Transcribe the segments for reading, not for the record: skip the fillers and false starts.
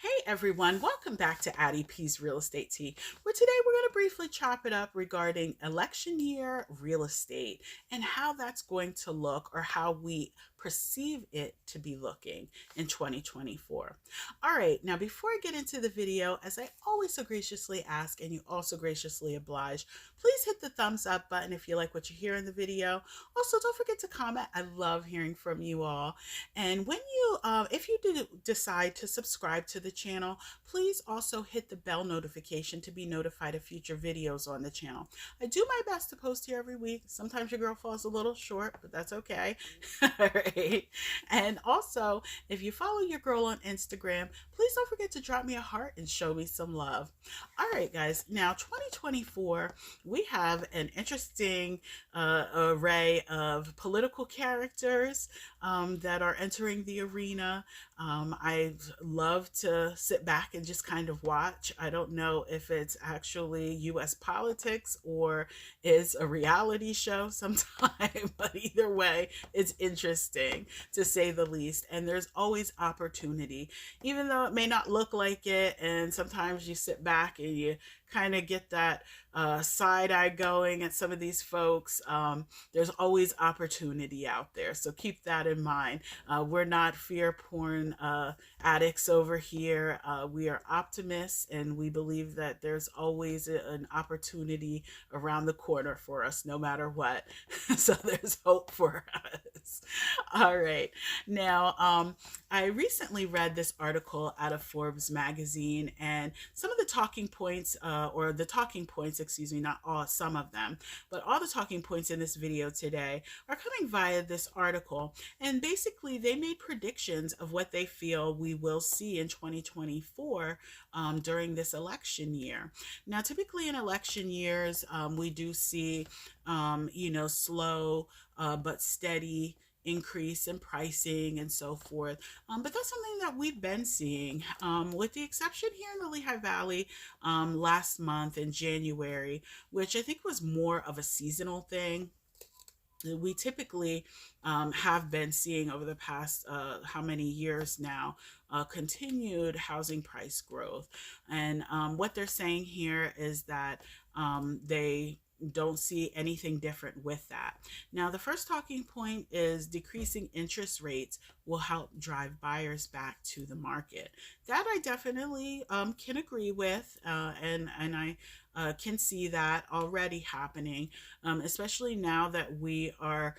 Hey everyone, welcome back to Addie P's Real Estate Tea, where today we're going to briefly chop it up regarding election year real estate and how that's going to look or how we perceive it to be looking in 2024. All right, now before I get into the video, as I always so graciously ask and you also graciously oblige, please hit the thumbs up button if you like what you hear in the video. Also, don't forget to comment. I love hearing from you all. And if you do decide to subscribe to the channel, please also hit the bell notification to be notified of future videos on the channel. I do my best to post here every week. Sometimes your girl falls a little short, but that's okay. All right. And also, if you follow your girl on Instagram, please don't forget to drop me a heart and show me some love. All right, guys. Now, 2024, we have an interesting array of political characters that are entering the arena. I love to sit back and just kind of watch. I don't know if it's actually US politics or is a reality show sometime, but either way, it's interesting to say the least. And there's always opportunity, even though it may not look like it. And sometimes you sit back and you kind of get that side eye going at some of these folks. There's always opportunity out there. So keep that in mind. We're not fear porn addicts over here. We are optimists and we believe that there's always an opportunity around the corner for us, no matter what. So there's hope for us. All right. Now, I recently read this article out of Forbes magazine, and some of the talking points, excuse me, not all, some of them, but all the talking points in this video today are coming via this article. And basically, they made predictions of what they feel we will see in 2024 during this election year. Now, typically in election years, we do see, slow but steady increase in pricing and so forth. But that's something that we've been seeing, with the exception here in the Lehigh Valley last month in January, which I think was more of a seasonal thing. We typically have been seeing over the past how many years now continued housing price growth. And what they're saying here is that they don't see anything different with that. Now, the first talking point is decreasing interest rates will help drive buyers back to the market. That I definitely can agree with, and I can see that already happening, especially now that we are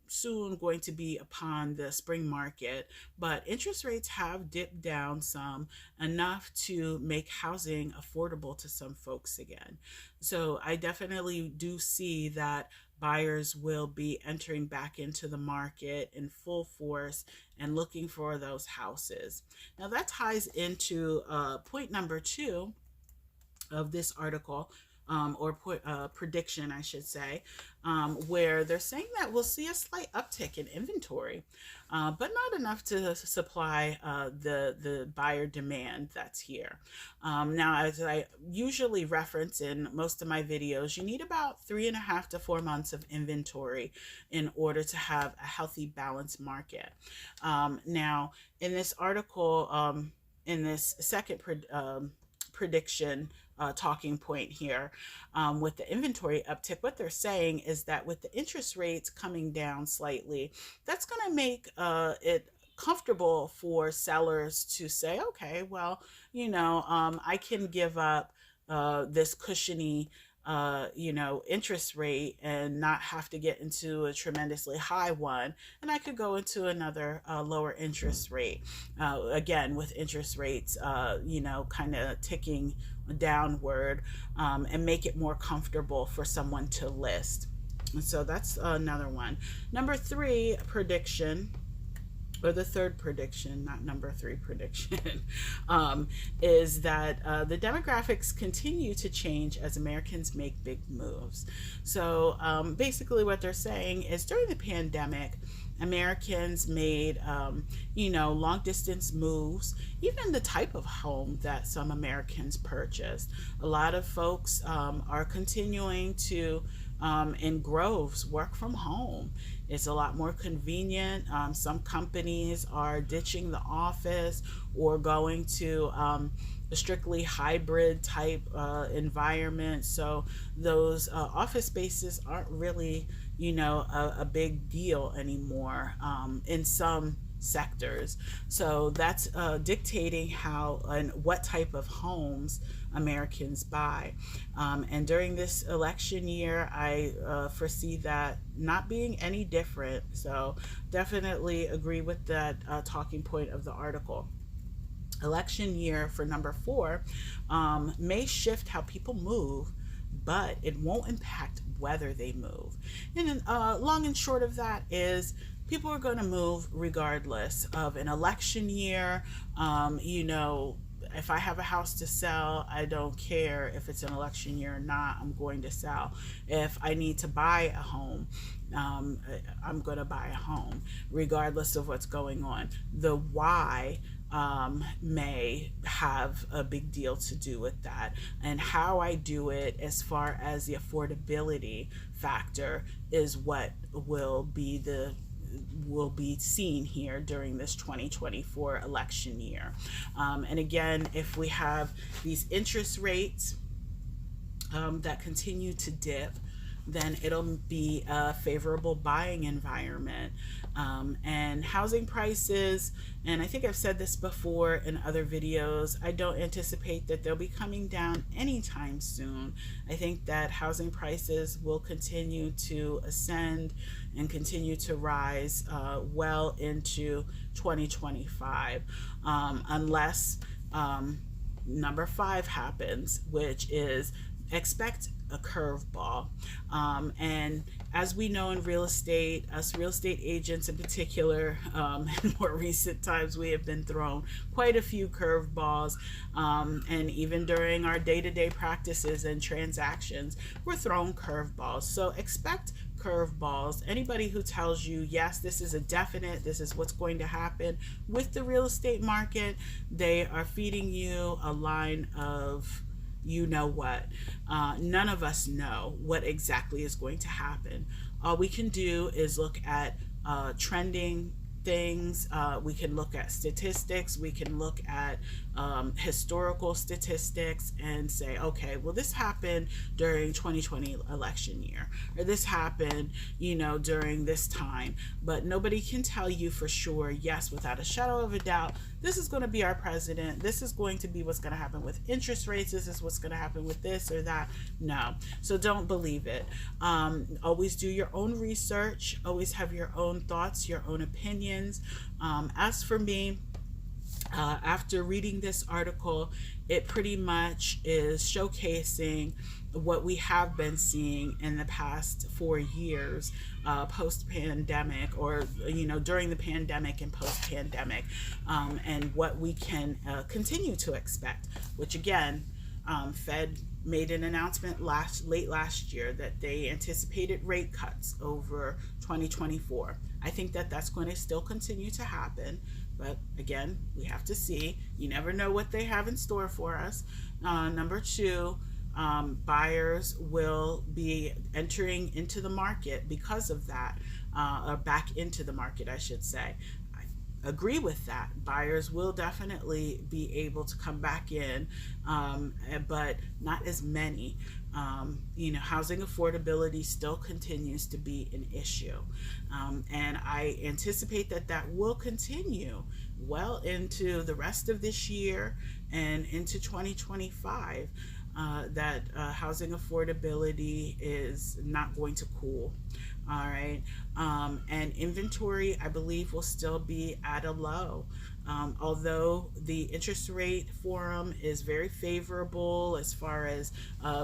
soon going to be upon the spring market, but interest rates have dipped down some, enough to make housing affordable to some folks again. So I definitely do see that buyers will be entering back into the market in full force and looking for those houses. Now that ties into point number 2 of this article, prediction, I should say, where they're saying that we'll see a slight uptick in inventory, but not enough to supply the buyer demand that's here. Now, as I usually reference in most of my videos, you need about 3.5 to 4 months of inventory in order to have a healthy, balanced market. Now, in this article, in this second prediction talking point here, with the inventory uptick, what they're saying is that with the interest rates coming down slightly, that's going to make it comfortable for sellers to say, okay, well, I can give up this cushiony interest rate and not have to get into a tremendously high one. And I could go into another lower interest rate, again, with interest rates, kind of ticking downward, and make it more comfortable for someone to list. And so that's another one. Number 3 prediction, or the third prediction, not number 3 prediction, is that the demographics continue to change as Americans make big moves. So basically what they're saying is during the pandemic, Americans made, long distance moves, even the type of home that some Americans purchased. A lot of folks are continuing to in groves work from home. It's a lot more convenient. Some companies are ditching the office or going to a strictly hybrid type environment. So those office spaces aren't really, a big deal anymore in some sectors. So that's dictating how and what type of homes Americans buy. And during this election year, I foresee that not being any different. So definitely agree with that talking point of the article. Election year for number 4 may shift how people move, but it won't impact whether they move. And long and short of that is people are going to move regardless of an election year. If I have a house to sell, I don't care if it's an election year or not, I'm going to sell. If I need to buy a home, I'm going to buy a home, regardless of what's going on. The why may have a big deal to do with that, and how I do it as far as the affordability factor is what will be seen here during this 2024 election year. And again, if we have these interest rates that continue to dip, then it'll be a favorable buying environment. And housing prices, and I think I've said this before in other videos, I don't anticipate that they'll be coming down anytime soon. I think that housing prices will continue to ascend and continue to rise well into 2025, unless number 5 happens, which is expect a curveball. And as we know in real estate, us real estate agents in particular, in more recent times, we have been thrown quite a few curveballs. And even during our day-to-day practices and transactions, we're thrown curveballs. So expect curveballs. Anybody who tells you, yes, this is a definite, this is what's going to happen with the real estate market, they are feeding you a line of you know what. None of us know what exactly is going to happen. All we can do is look at trending things. We can look at statistics. We can look at historical statistics and say, okay, well, this happened during 2020 election year, or this happened, during this time. But nobody can tell you for sure, yes, without a shadow of a doubt, this is going to be our president. This is going to be what's going to happen with interest rates. This is what's going to happen with this or that. No. So don't believe it. Always do your own research. Always have your own thoughts, your own opinions. As for me, after reading this article, it pretty much is showcasing what we have been seeing in the past 4 years, post-pandemic, or during the pandemic and post-pandemic, and what we can continue to expect. Which again, Fed made an announcement late last year that they anticipated rate cuts over 2024. I think that that's going to still continue to happen. But again, we have to see. You never know what they have in store for us. Number 2, buyers will be entering into the market because of that, or back into the market, I should say. I agree with that. Buyers will definitely be able to come back in, but not as many. Housing affordability still continues to be an issue. And I anticipate that that will continue well into the rest of this year and into 2025, that housing affordability is not going to cool. All right. And inventory, I believe, will still be at a low. Although the interest rate forum is very favorable as far as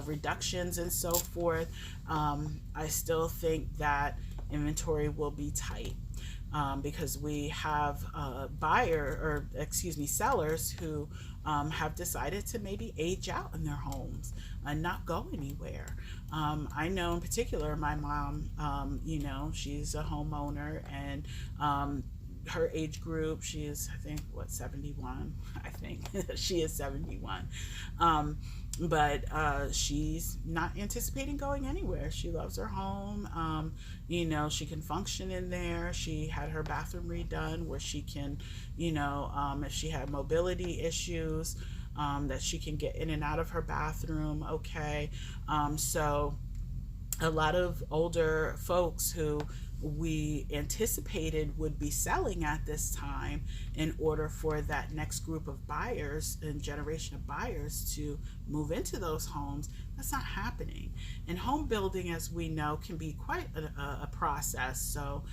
reductions and so forth, I still think that inventory will be tight, because we have sellers who have decided to maybe age out in their homes and not go anywhere. I know in particular my mom, she's a homeowner, and her age group. She is, I think, what, 71? I think she is 71. But she's not anticipating going anywhere. She loves her home. She can function in there. She had her bathroom redone where she can, if she had mobility issues, that she can get in and out of her bathroom. Okay. So a lot of older folks who we anticipated would be selling at this time in order for that next group of buyers and generation of buyers to move into those homes. That's not happening. And home building, as we know, can be quite a process. So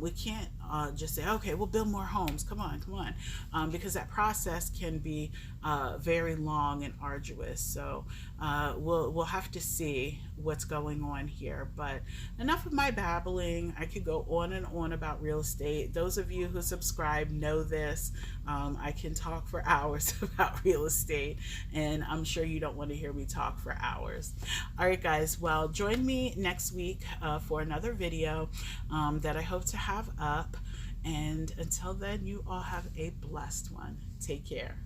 we can't just say, okay, we'll build more homes. Come on, come on. Because that process can be very long and arduous. So we'll have to see what's going on here. But enough of my babbling. I could go on and on about real estate. Those of you who subscribe know this. I can talk for hours about real estate, and I'm sure you don't want to hear me talk for hours. All right, guys. Well, join me next week for another video that I hope to have up. And until then, you all have a blessed one. Take care.